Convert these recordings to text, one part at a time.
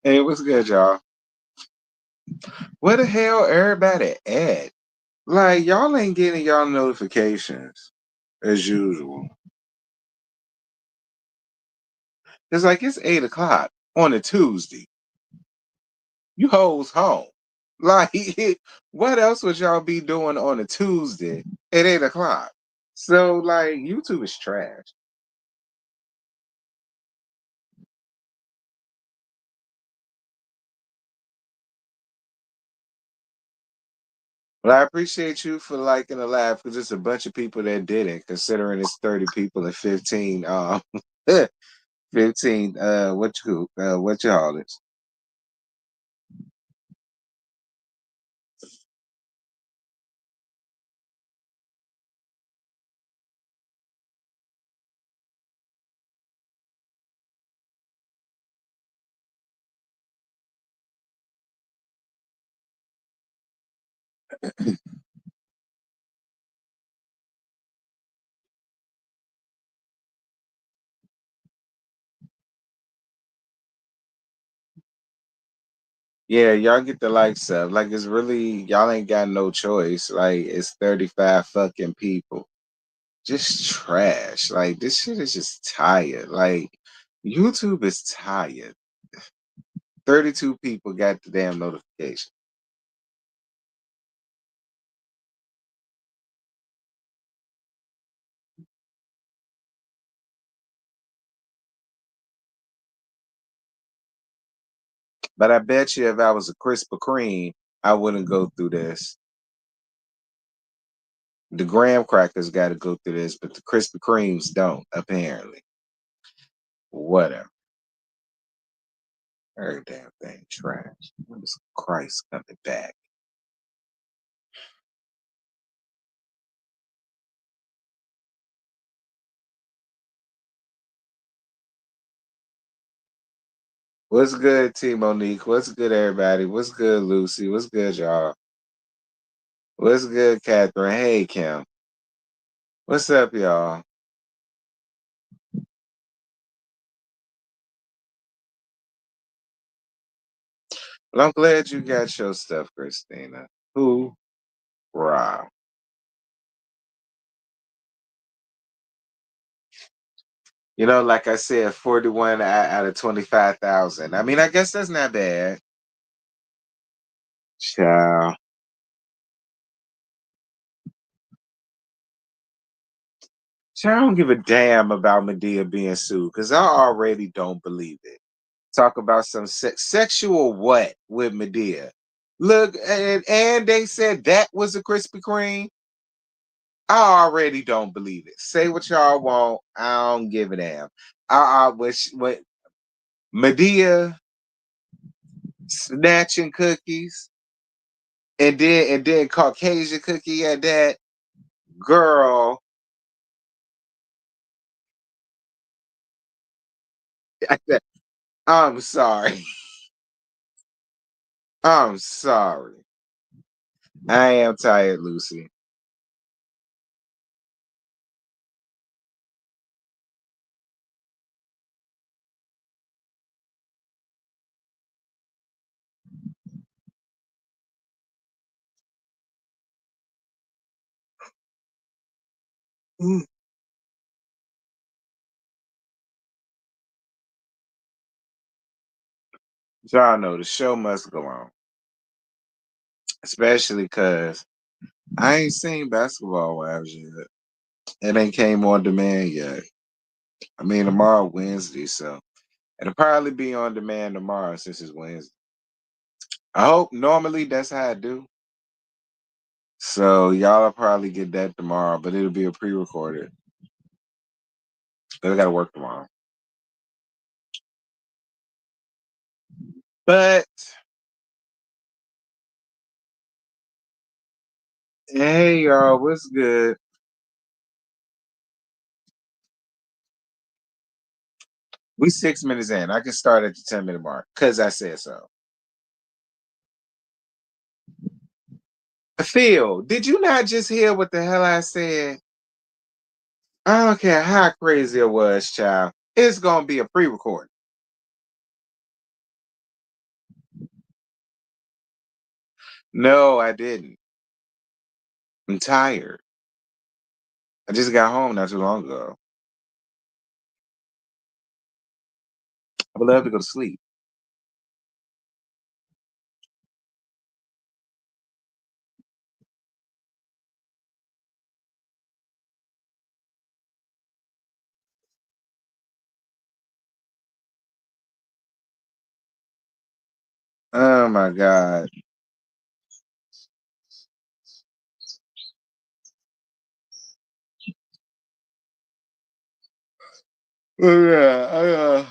Hey, what's good, y'all? Where the hell everybody at? Like, y'all ain't getting y'all notifications as usual. It's like it's 8 o'clock on a Tuesday. You hoes home. Like, what else would y'all be doing on a Tuesday at 8 o'clock? So, like, YouTube is trash. But I appreciate you for liking the laugh because it's a bunch of people that didn't, considering it's 30 people and 15 15 what y'all is. Yeah, y'all get the likes up. Like it's really y'all ain't got no choice. Like it's 35 fucking people. Just trash. Like this shit is just tired. Like YouTube is tired. 32 people got the damn notification. But I bet you if I was a Krispy Kreme, I wouldn't go through this. The graham crackers got to go through this, but the Krispy Kremes don't, apparently. Whatever. Every damn thing trash. When is Christ coming back? What's good, T Monique? What's good, everybody? What's good, Lucy? What's good, y'all? What's good, Catherine? Hey, Kim. What's up, y'all? Well, I'm glad you got your stuff, Christina. Who? Wow. You know, like I said, 41 out of 25,000. I mean, I guess that's not bad. Child. Child, I don't give a damn about Medea being sued because I already don't believe it. Talk about some sexual what with Medea. Look, and they said that was a Krispy Kreme. I already don't believe it. Say what y'all want. I don't give a damn. I wish what Medea snatching cookies and then Caucasian cookie at that girl. I'm sorry. I'm sorry. I am tired, Lucy. Mm. Y'all know the show must go on, especially because I ain't seen Basketball Wives yet. It ain't came on demand yet. I mean, tomorrow Wednesday, so it'll probably be on demand tomorrow since it's Wednesday. I hope normally that's how I do. So y'all will probably get that tomorrow, but it'll be a pre-recorded. But I gotta work tomorrow. But hey y'all, what's good? We 6 minutes in. I can start at the 10-minute mark because I said so. Phil, did you not just hear what the hell I said? I don't care how crazy it was, child. It's gonna be a pre-recorded. No, I didn't. I'm tired. I just got home not too long ago. I would love to go to sleep. Oh my God. Oh, yeah,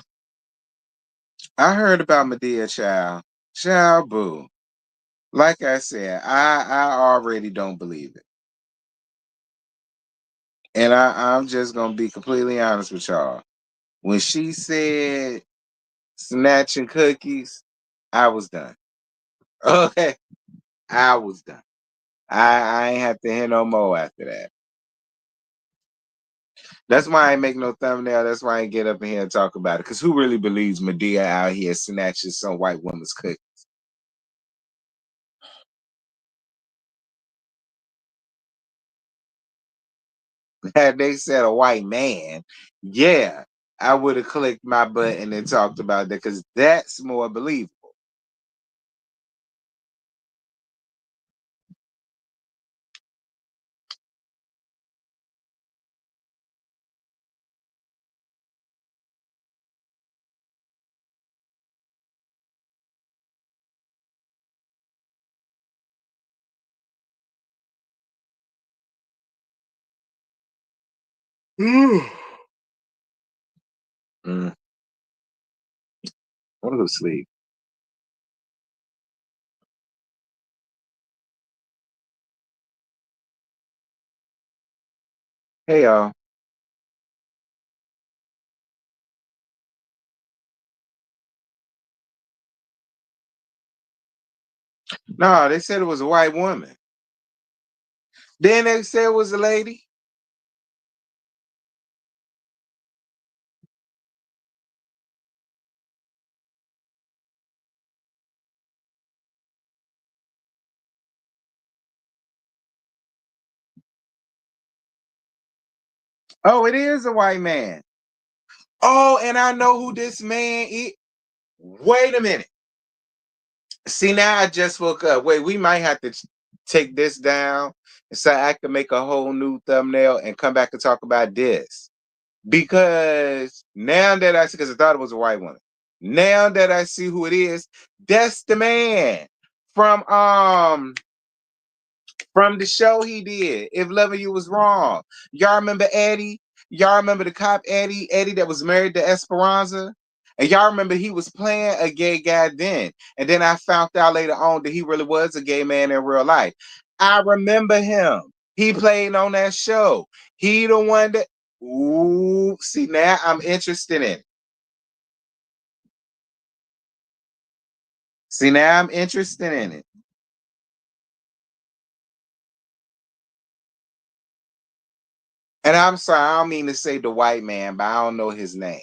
I heard about Medea, child. Child, boo. Like I said, I already don't believe it. And I'm just gonna be completely honest with y'all. When she said snatching cookies, I was done. Okay. I was done. I ain't have to hear no more after that. That's why I ain't make no thumbnail. That's why I ain't get up in here and talk about it. Cause who really believes Medea out here snatches some white woman's cookies? Had they said a white man, yeah, I would have clicked my button and talked about that because that's more believable. Mm. I want to go to sleep. Hey y'all. No, they said it was a white woman. Then they said it was a lady. Oh, it is a white man. Oh, and I know who this man is. Wait a minute. See, now I just woke up. Wait, we might have to take this down so I can make a whole new thumbnail and come back and talk about this. Because now that I see, because I thought it was a white woman. Now that I see who it is, that's the man from from the show he did. If Loving You Was Wrong. Y'all remember Eddie? Y'all remember the cop Eddie? Eddie that was married to Esperanza? And y'all remember he was playing a gay guy then. And then I found out later on that he really was a gay man in real life. I remember him. He played on that show. He the one that, ooh, see, now I'm interested in it. See, now I'm interested in it. And I'm sorry, I don't mean to say the white man, but I don't know his name.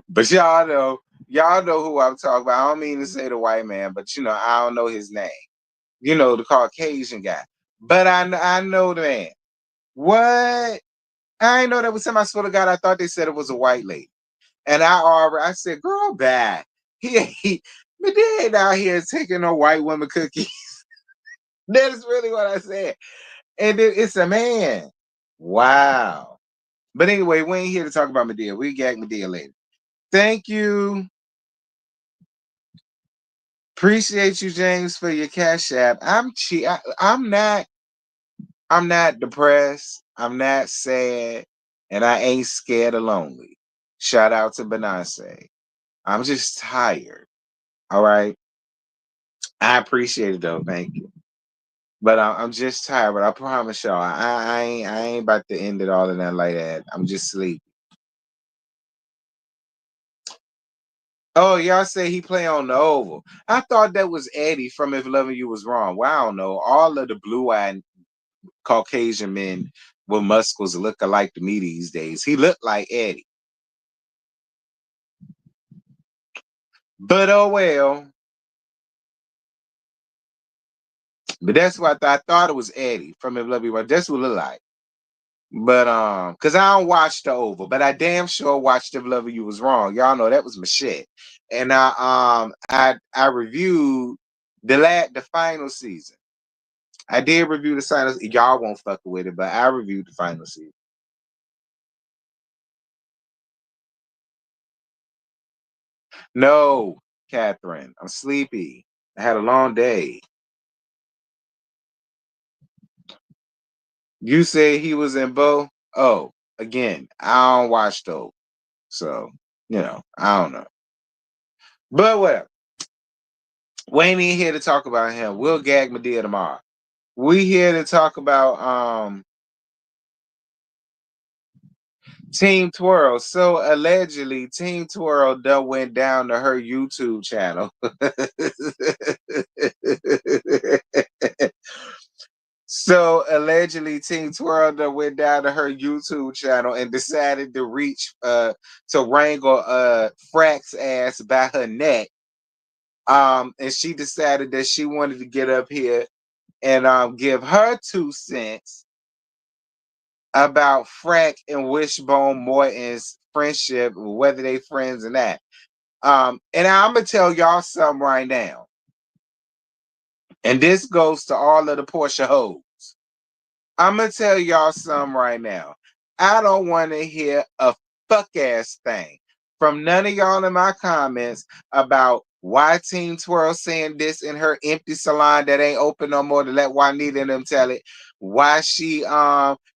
But y'all know who I'm talking about. I don't mean to say the white man, but I don't know his name. The Caucasian guy. But I know the man. What? I ain't know that was him. I swear to God, I thought they said it was a white lady. And I said, girl, bad. But they ain't out here taking no white woman cookie. That is really what I said. And it's a man. Wow. But anyway, we ain't here to talk about Medea. We gag Medea later. Thank you. Appreciate you, James, for your cash app. I'm not depressed. I'm not sad. And I ain't scared or lonely. Shout out to Benase. I'm just tired. All right. I appreciate it though. Thank you. But I'm just tired. But I promise y'all, I ain't about to end it all in that like that. I'm just sleepy. Oh, y'all say he play on the oval. I thought that was Eddie from If Loving You Was Wrong. Well, I don't know. All of the blue-eyed Caucasian men with muscles look alike to me these days. He looked like Eddie. But oh well. But that's what I thought it was Eddie from If Love You Right. That's what it looked like. But because I don't watch the Oval, but I damn sure watched If Love You Was Wrong. Y'all know that was my shit. And I reviewed the final season. I did review the final. Y'all won't fuck with it, but I reviewed the final season. No, Catherine, I'm sleepy. I had a long day. You say he was in Bo? Oh, again, I don't watch those. So, I don't know. But whatever. We ain't even here to talk about him. We'll gag Medea tomorrow. We here to talk about Team Twirl. So allegedly, Team Twirl done went down to her YouTube channel. So allegedly, Team Twirl done went down to her YouTube channel and decided to reach to wrangle FRACK's ass by her neck. And she decided that she wanted to get up here and give her 2 cents about FRACK and Wishbone Morton's friendship, whether they friends or not. And I'm gonna tell y'all something right now. And this goes to all of the Portia hoes. I'm gonna tell y'all something right now. I don't want to hear a fuck ass thing from none of y'all in my comments about why Team Twirl saying this in her empty salon that ain't open no more to let Juanita and them tell it. Why she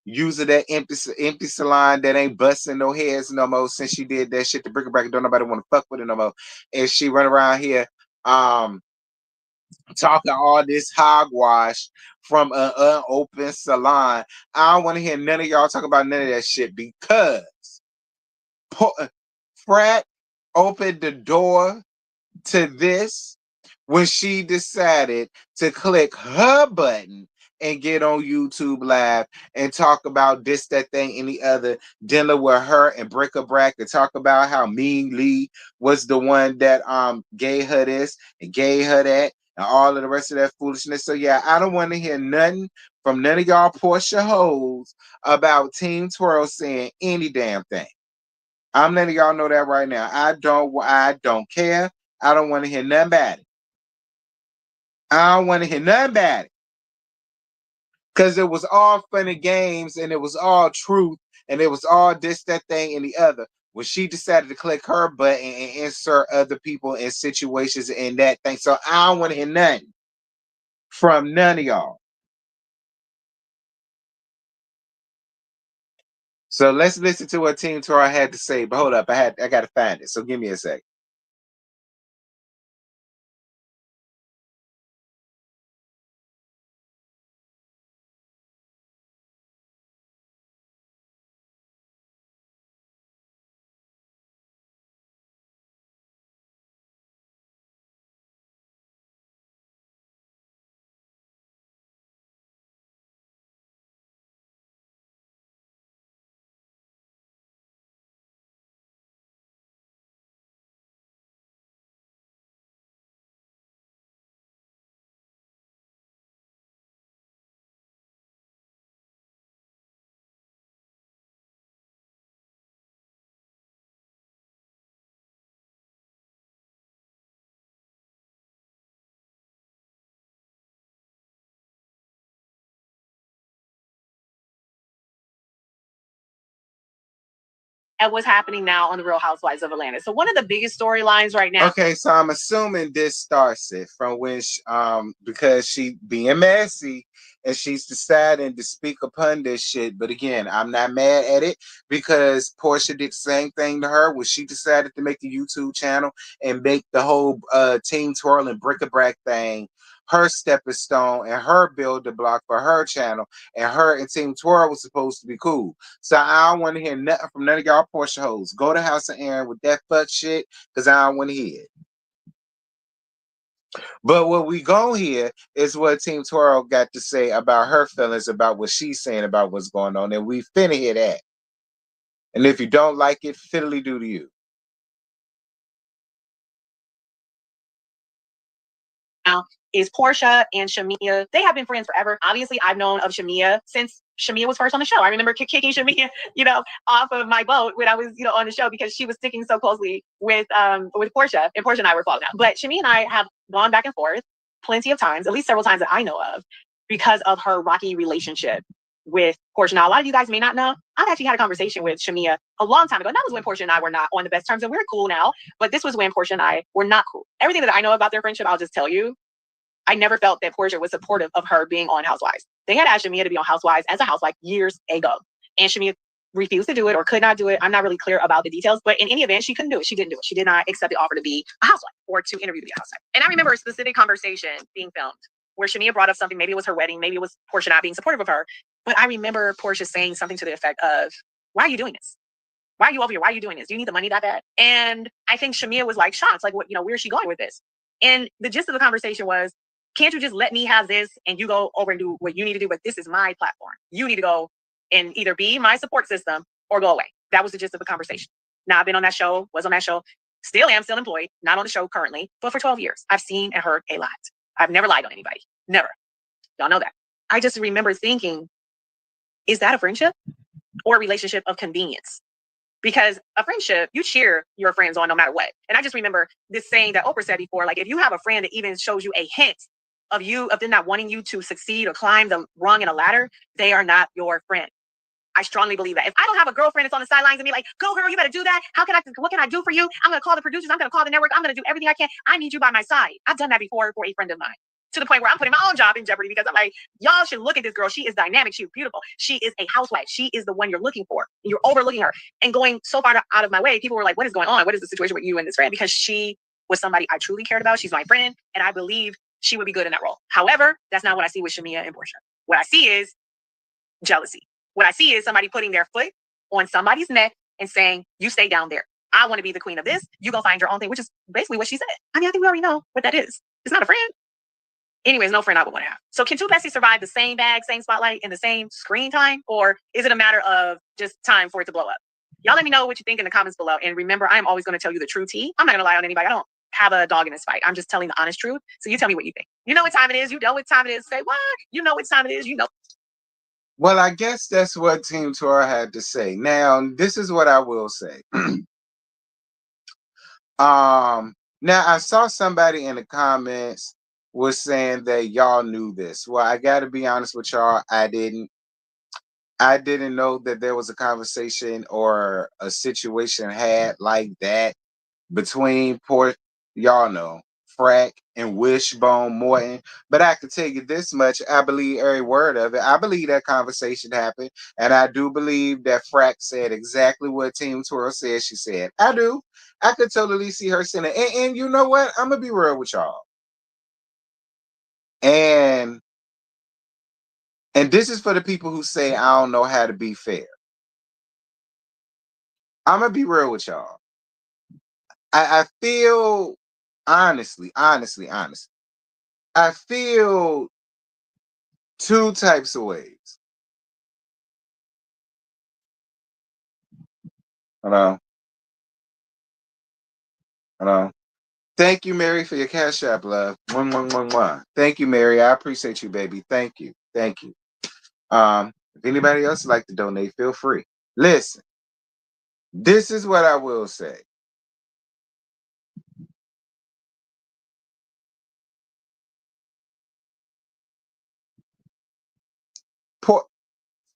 using that empty salon that ain't busting no heads no more since she did that shit to Brick Bracket. Don't nobody want to fuck with it no more. And she run around here talking all this hogwash from an unopened salon. I don't want to hear none of y'all talk about none of that shit because FRACK opened the door to this when she decided to click her button and get on YouTube Live and talk about this, that, thing, and the other, dealing with her and Brick-a-Brack and talk about how Mean Lee was the one that gave her this and gave her that and all of the rest of that foolishness. So yeah, I don't want to hear nothing from none of y'all Portia hoes about Team Twirl saying any damn thing. I'm letting y'all know that right now. I don't care. I don't want to hear nothing about it. I don't want to hear nothing about it. Because it was all fun and games and it was all truth and it was all this, that, thing, and the other. When she decided to click her button and insert other people in situations and that thing. So I don't want to hear nothing from none of y'all. So let's listen to what Team Twirl had to say. But hold up, I gotta find it. So give me a sec. At what's happening now on the Real Housewives of Atlanta. So one of the biggest storylines right now. Okay, so I'm assuming this starts it from when because she being messy and she's deciding to speak upon this shit. But again, I'm not mad at it because Portia did the same thing to her when she decided to make a YouTube channel and make the whole Team Twirl and Brick-a-Brack thing her stepping stone and her build the block for her channel, and her and Team Twirl was supposed to be cool. So I don't want to hear nothing from none of y'all Portia hoes. Go to House of Aaron with that fuck shit because I don't want to hear it. But what we gon' hear is what Team Twirl got to say about her feelings about what she's saying about what's going on, and we finna hear that. And if you don't like it, fiddly do to you. Now, is Portia and Shamia. They have been friends forever. Obviously, I've known of Shamia since Shamia was first on the show. I remember kicking Shamia, off of my boat when I was, on the show because she was sticking so closely with Portia, and Portia and I were falling out. But Shamia and I have gone back and forth plenty of times, at least several times that I know of, because of her rocky relationship with Portia. Now, a lot of you guys may not know, I've actually had a conversation with Shamia a long time ago. And that was when Portia and I were not on the best terms, and we're cool now. But this was when Portia and I were not cool. Everything that I know about their friendship, I'll just tell you. I never felt that Portia was supportive of her being on Housewives. They had asked Shamia to be on Housewives as a housewife years ago, and Shamia refused to do it or could not do it. I'm not really clear about the details, but in any event, she couldn't do it. She didn't do it. She did not accept the offer to be a housewife or to interview to be a housewife. And I remember a specific conversation being filmed where Shamia brought up something. Maybe it was her wedding. Maybe it was Portia not being supportive of her. But I remember Portia saying something to the effect of, "Why are you doing this? Why are you over here? Why are you doing this? Do you need the money that bad?" And I think Shamia was like shocked, like, what, where is she going with this? And the gist of the conversation was, can't you just let me have this and you go over and do what you need to do? But this is my platform. You need to go and either be my support system or go away. That was the gist of the conversation. Now, I've been on that show, was on that show, still am, still employed, not on the show currently, but for 12 years, I've seen and heard a lot. I've never lied on anybody. Never. Y'all know that. I just remember thinking, is that a friendship or a relationship of convenience? Because a friendship, you cheer your friends on no matter what. And I just remember this saying that Oprah said before, like, if you have a friend that even shows you a hint of them not wanting you to succeed or climb the rung in a ladder, they are not your friend. I strongly believe that. If I don't have a girlfriend that's on the sidelines and be like, "Go girl, you better do that. What can I do for you? I'm going to call the producers. I'm going to call the network. I'm going to do everything I can. I need you by my side." I've done that before for a friend of mine, to the point where I'm putting my own job in jeopardy because I'm like, y'all should look at this girl. She is dynamic. She is beautiful. She is a housewife. She is the one you're looking for. And you're overlooking her and going so far out of my way. People were like, "What is going on? What is the situation with you and this friend?" Because she was somebody I truly cared about. She's my friend. And I believe she would be good in that role. However, that's not what I see with Shamia and Portia. What I see is jealousy. What I see is somebody putting their foot on somebody's neck and saying, "You stay down there. I want to be the queen of this. You go find your own thing," which is basically what she said. I mean, I think we already know what that is. It's not a friend. Anyways, no friend I would want to have. So can two besties survive the same bag, same spotlight, and the same screen time? Or is it a matter of just time for it to blow up? Y'all let me know what you think in the comments below. And remember, I'm always going to tell you the true tea. I'm not going to lie on anybody. I don't have a dog in this fight. I'm just telling the honest truth. So you tell me what you think. You know what time it is. You know what time it is. Say what? You know what time it is. You know. Well, I guess that's what Team Tora had to say. Now, this is what I will say. Now I saw somebody in the comments was saying that y'all knew this. Well, I got to be honest with y'all. I didn't know that there was a conversation or a situation had like that between y'all know, FRACK and WISHBONE Morton. But I can tell you this much: I believe every word of it. I believe that conversation happened, and I do believe that FRACK said exactly what Team Twirl said she said. I do. I could totally see her saying it. And you know what? I'm gonna be real with y'all. And this is for the people who say I don't know how to be fair. I'm gonna be real with y'all. I feel honestly, I feel two types of ways. Hello. Hello. Thank you, Mary, for your cash app, love. One. Thank you, Mary. I appreciate you, baby. Thank you. Thank you. If anybody else would like to donate, feel free. Listen, this is what I will say.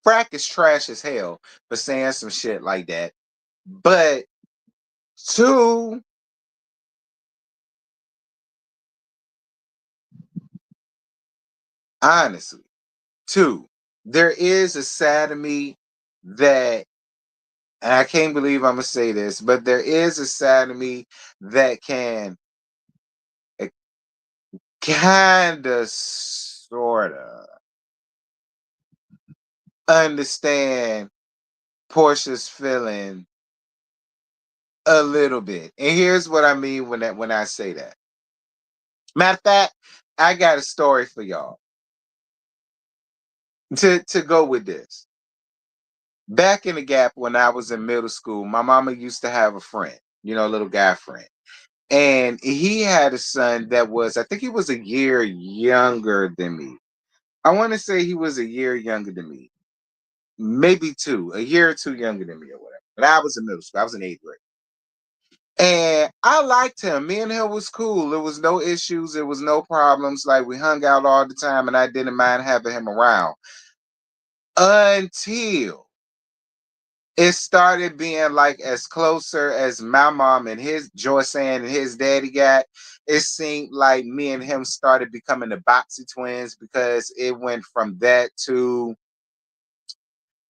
FRACK is trash as hell for saying some shit like that. But two, honestly, there is a side of me that, and I can't believe I'm gonna say this, but there is a side of me that can kinda sorta understand Portia's feeling a little bit. And here's what I mean when I say that. Matter of fact, I got a story for y'all to go with this. Back in the Gap when I was in middle school, my mama used to have a friend, a little guy friend. And he had a son that was, I think he was a year younger than me. I want to say he was a year younger than me, maybe two, a year or two younger than me or whatever. But I was in middle school. I was in eighth grade. And I liked him. Me and him was cool. There was no issues. There was no problems. Like we hung out all the time and I didn't mind having him around until it started being like as closer as my mom and his Joyce and his daddy got. It seemed like me and him started becoming the Boxy twins because it went from that to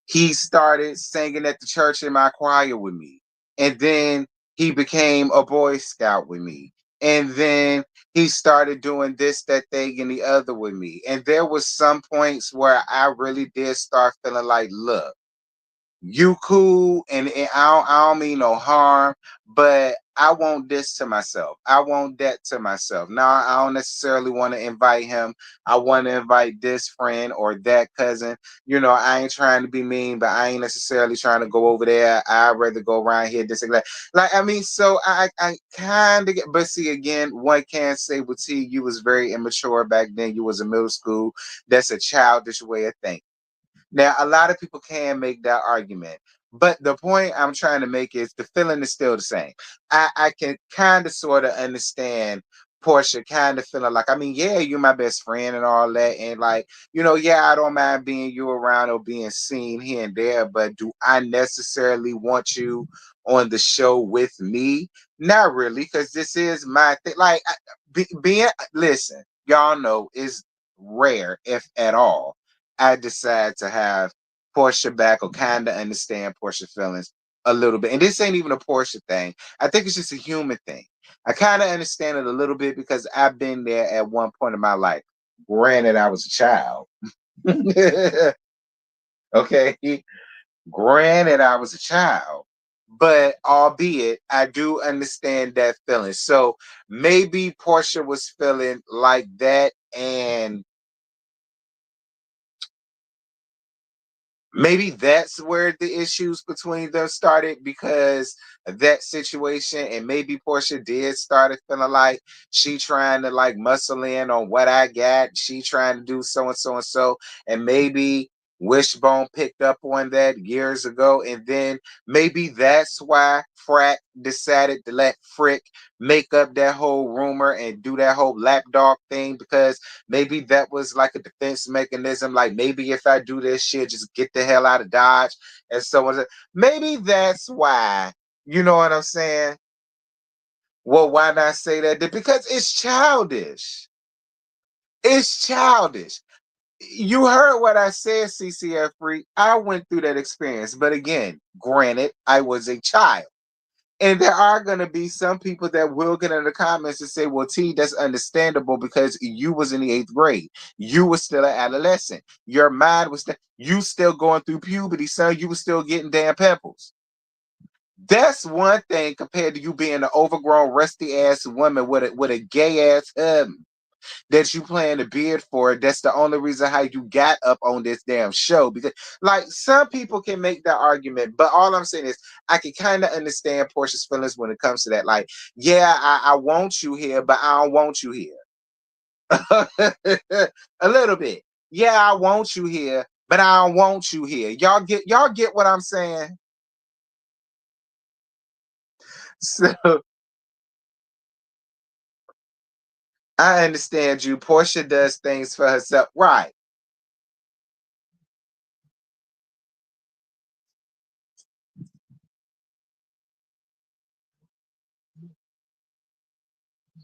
he started singing at the church in my choir with me. And then he became a Boy Scout with me. And then he started doing this, that thing, and the other with me. And there was some points where I really did start feeling like, look, you cool and I don't mean no harm, but I want this to myself. I want that to myself. Now I don't necessarily want to invite him. I want to invite this friend or that cousin. You know, I ain't trying to be mean, but I ain't necessarily trying to go over there. I'd rather go around here, this and that. Like, I mean, so I kind of get, but see, again, one can't say with T, you was very immature back then. You was in middle school. That's a childish way of thinking. Now, a lot of people can make that argument, but the point I'm trying to make is the feeling is still the same. I can kind of sort of understand Portia kind of feeling like, I mean, yeah, you're my best friend and all that. And like, you know, yeah, I don't mind being you around or being seen here and there, but do I necessarily want you on the show with me? Not really, because this is my thing. Like, being, listen, y'all know, is rare, if at all I decide to have Portia back or kind of understand Portia's feelings a little bit. And this ain't even a Portia thing. I think it's just a human thing. I kind of understand it a little bit because I've been there at one point in my life. Granted, I was a child. Okay. Granted, I was a child. But albeit, I do understand that feeling. So maybe Portia was feeling like that, and maybe that's where the issues between them started because of that situation. And maybe Portia did started feeling like she trying to like muscle in on what I got. She trying to do so and so and so. And maybe Wishbone picked up on that years ago. And then maybe that's why Frack decided to let Frick make up that whole rumor and do that whole lapdog thing because maybe that was like a defense mechanism. Like maybe if I do this shit, just get the hell out of Dodge and so on. Maybe that's why. You know what I'm saying? Well, why not say that? Because it's childish. It's childish. You heard what I said, CCF Free. I went through that experience. But again, granted, I was a child. And there are going to be some people that will get in the comments and say, well, T, that's understandable because you was in the eighth grade. You were still an adolescent. Your mind was, you still going through puberty, son. You were still getting damn pimples. That's one thing compared to you being an overgrown, rusty ass woman with a gay ass husband that you plan to bid for. That's the only reason how you got up on this damn show. Because like some people can make that argument, but all I'm saying is I can kind of understand Portia's feelings when it comes to that. Like, yeah, I want you here, but I don't want you here. A little bit. Yeah, I want you here, but I don't want you here. Y'all get what I'm saying? So I understand you. Portia does things for herself. Right.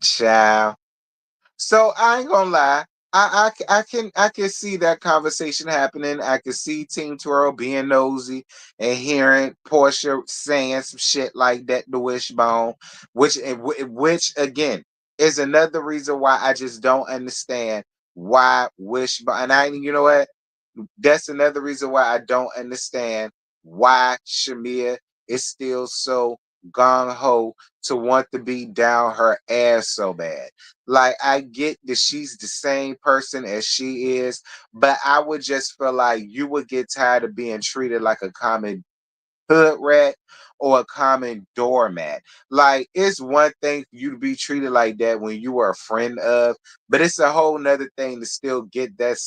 Child. So I ain't gonna lie. I can see that conversation happening. I can see Team Twirl being nosy and hearing Portia saying some shit like that to Wishbone, which again is another reason why I just don't understand why Wishbone. And you know what? That's another reason why I don't understand why Shamia is still so gung ho to want to be down her ass so bad. Like, I get that she's the same person as she is, but I would just feel like you would get tired of being treated like a common hood rat or a common doormat. Like, it's one thing for you to be treated like that when you are a friend of, but it's a whole nother thing to still get that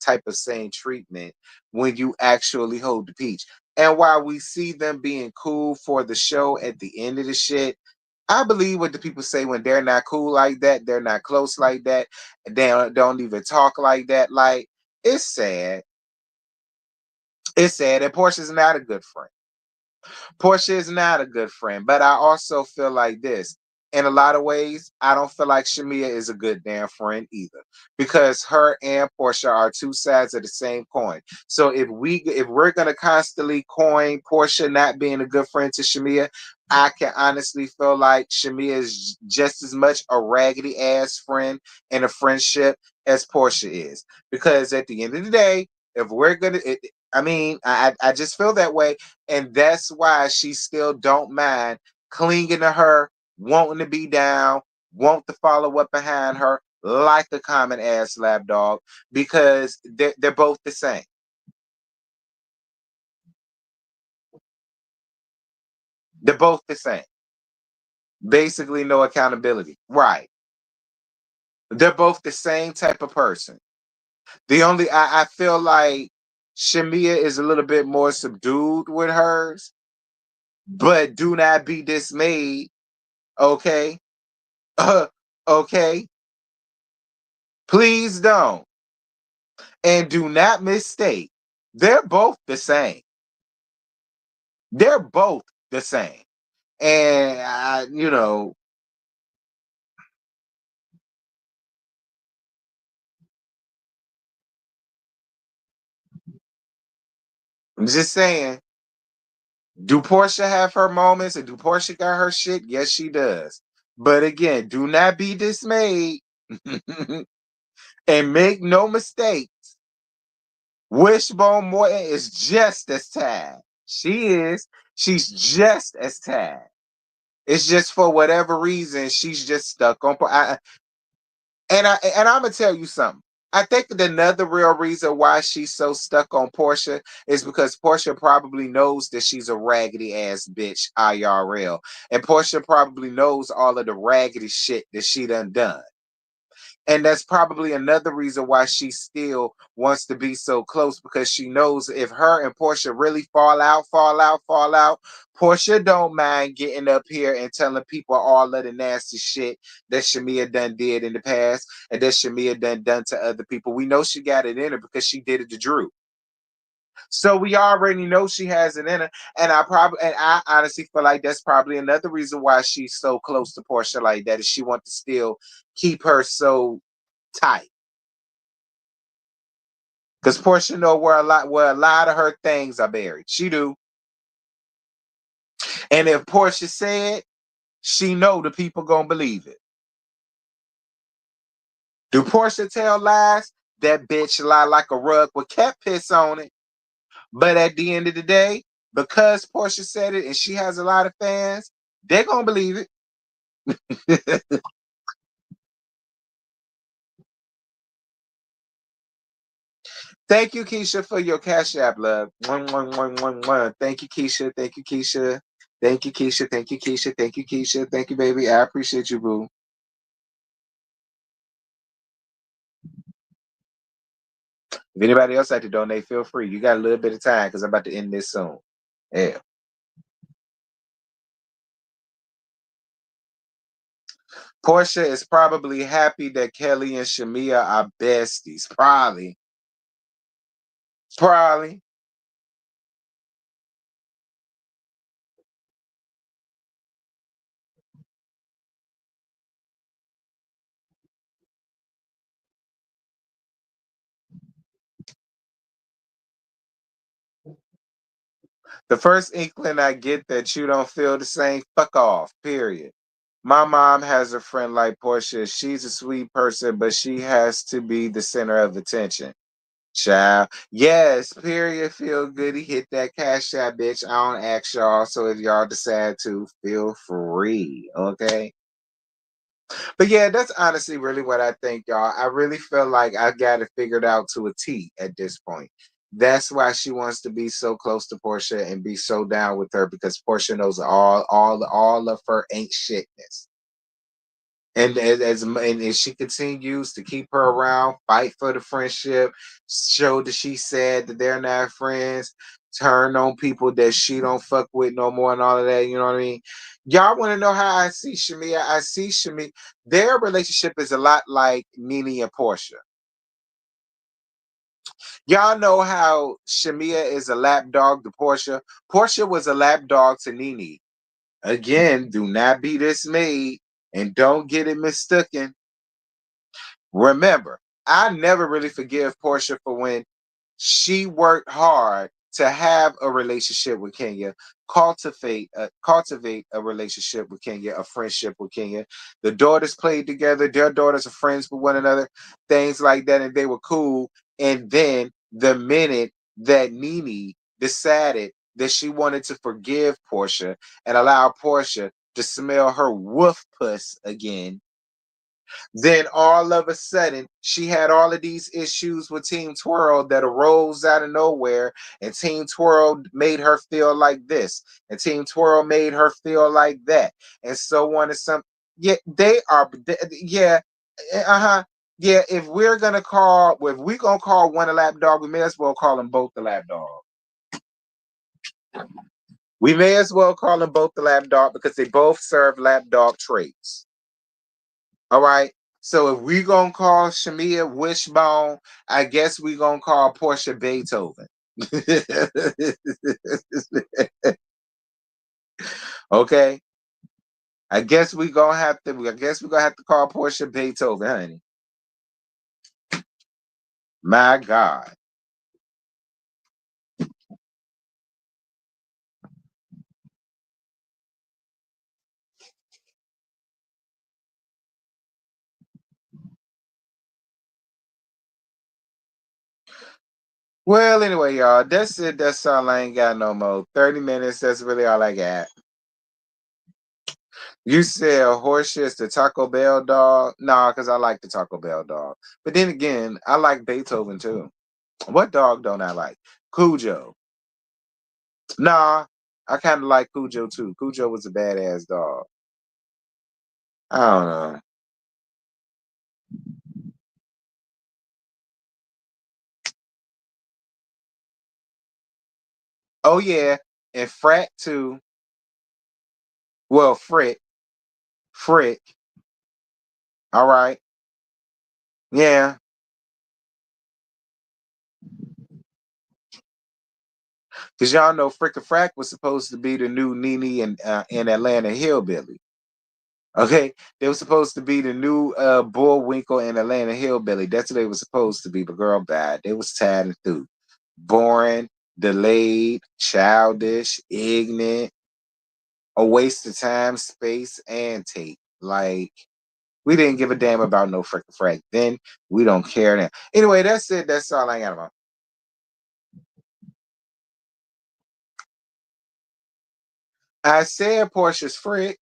type of same treatment when you actually hold the peach. And while we see them being cool for the show at the end of the shit, I believe what the people say when they're not cool like that, they're not close like that, they don't even talk like that. Like, it's sad. It's sad. And Portia's not a good friend. Portia is not a good friend, but I also feel like this. In a lot of ways, I don't feel like Shamia is a good damn friend either, because her and Portia are two sides of the same coin. So if we're gonna constantly coin Portia not being a good friend to Shamia, I can honestly feel like Shamia is just as much a raggedy ass friend in a friendship as Portia is, because at the end of the day, if we're gonna, I just feel that way, and that's why she still don't mind clinging to her, wanting to be down, want to follow up behind her like a common ass lapdog, because they're both the same. They're both the same. Basically, no accountability. Right. They're both the same type of person. The only I feel like Shamia is a little bit more subdued with hers, but do not be dismayed. Okay. Okay. Please don't. And do not mistake. They're both the same. They're both the same. And I'm just saying, do Portia have her moments and do Portia got her shit? Yes, she does. But again, do not be dismayed. And make no mistake, Wishbone Morton is just as tad. She is. She's just as tad. It's just for whatever reason she's just stuck on. And I'm gonna tell you something. I think that another real reason why she's so stuck on Portia is because Portia probably knows that she's a raggedy ass bitch IRL, and Portia probably knows all of the raggedy shit that she done. And that's probably another reason why she still wants to be so close, because she knows if her and Portia really fall out, Portia don't mind getting up here and telling people all of the nasty shit that Shamia done did in the past and that Shamia done to other people. We know she got it in her because she did it to Drew. So we already know she has it in her. And I honestly feel like that's probably another reason why she's so close to Portia like that, is she wants to still keep her so tight. Because Portia know where a lot of her things are buried. She do. And if Portia said, she know the people gonna believe it. Do Portia tell lies? That bitch lie like a rug with cat piss on it. But at the end of the day, because Portia said it and she has a lot of fans, they're gonna believe it. Thank you, Keisha, for your cash app, love. Mwah, mwah, mwah, mwah, mwah. Thank you, Keisha. Thank you, Keisha. Thank you, Keisha. Thank you, Keisha. Thank you, Keisha. Thank you, baby. I appreciate you, boo. If anybody else like to donate, feel free. You got a little bit of time because I'm about to end this soon. Yeah. Portia is probably happy that Kelly and Shamia are besties. Probably. Probably. The first inkling I get that you don't feel the same, fuck off. Period. My mom has a friend like Portia. She's a sweet person, but she has to be the center of attention. Child. Yes, period. Feel good. He hit that cash app, bitch. I don't ask y'all. So if y'all decide to, feel free. Okay. But yeah, that's honestly really what I think, y'all. I really feel like I got it figured out to a T at this point. That's why she wants to be so close to Portia and be so down with her, because Portia knows all of her ain't shitness. And as she continues to keep her around, fight for the friendship, show that she's sad that they're not friends, turn on people that she don't fuck with no more, and all of that. You know what I mean? Y'all want to know how I see Shamia? I see Shamia. Their relationship is a lot like Nene and Portia. Y'all know how Shamia is a lap dog to Portia. Portia was a lap dog to Nene. Again, do not be dismayed and don't get it mistaken. Remember, I never really forgive Portia for when she worked hard to have a relationship with Kenya, cultivate a relationship with Kenya, a friendship with Kenya. The daughters played together, their daughters are friends with one another, things like that, and they were cool. And then the minute that Nene decided that she wanted to forgive Portia and allow Portia to smell her wolf puss again, then all of a sudden, she had all of these issues with Team Twirl that arose out of nowhere, and Team Twirl made her feel like this, and Team Twirl made her feel like that, and so on and some. Yeah, they are. Yeah, yeah. If we're gonna call one a lap dog, we may as well call them both the lap dog. We may as well call them both the lap dog because they both serve lap dog traits. All right. So if we gonna call Shamia Wishbone, I guess we gonna call Portia Beethoven. Okay. I guess we gonna have to. I guess we're gonna have to call Portia Beethoven, honey. My God. Well, anyway, y'all, that's it. That's all. I ain't got no more. 30 minutes. That's really all I got. You said Horseshoe is the Taco Bell dog? Nah, because I like the Taco Bell dog. But then again, I like Beethoven too. What dog don't I like? Cujo. Nah, I kind of like Cujo too. Cujo was a badass dog. I don't know. Oh yeah, and Frat too. Well, Frick. All right. Yeah, because y'all know Frick and Frack was supposed to be the new Nene in Atlanta Hillbilly. Okay, they were supposed to be the new Bullwinkle in Atlanta Hillbilly. That's what they were supposed to be. But girl, bad. They was tired and through. Boring, delayed, childish, ignorant, a waste of time, space, and tape. Like, we didn't give a damn about no frickin' frack then. We don't care now. Anyway, that's it. That's all I got about. I said Portia's frick.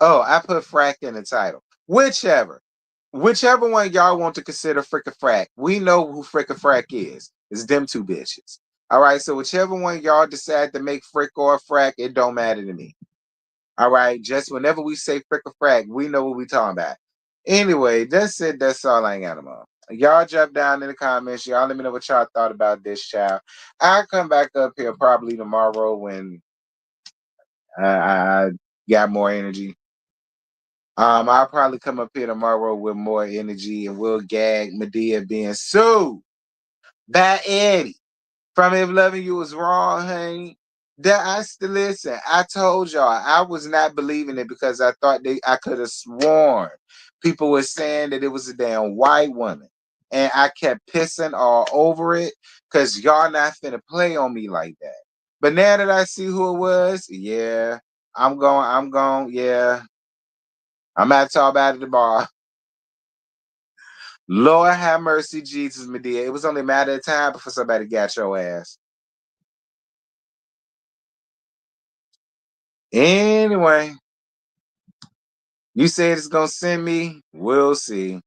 Oh, I put frack in the title. Whichever. Whichever one y'all want to consider frickin' frack. We know who frickin' frack is. It's them two bitches. All right, so whichever one y'all decide to make frick or frack, it don't matter to me. All right, just whenever we say frick or frack, we know what we talking about. Anyway, that's it. That's all I got about. Y'all jump down in the comments. Y'all let me know what y'all thought about this child. I'll come back up here probably tomorrow when I got more energy. I'll probably come up here tomorrow with more energy and we'll gag Medea being sued by Eddie. From If Loving You Was Wrong, honey. That I still listen. I told y'all I was not believing it because I thought I could have sworn people were saying that it was a damn white woman. And I kept pissing all over it because y'all not finna play on me like that. But now that I see who it was, yeah, I'm going, yeah. I'm at talk about it tomorrow. Lord have mercy, Jesus, Medea. It was only a matter of time before somebody got your ass. Anyway. You said it's gonna send me. We'll see.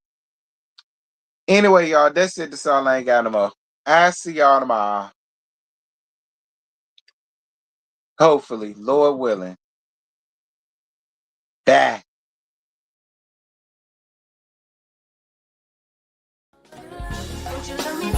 Anyway, y'all, that's it. That's all. I ain't got no more. I'll see y'all tomorrow. Hopefully, Lord willing. Bye. Won't you let me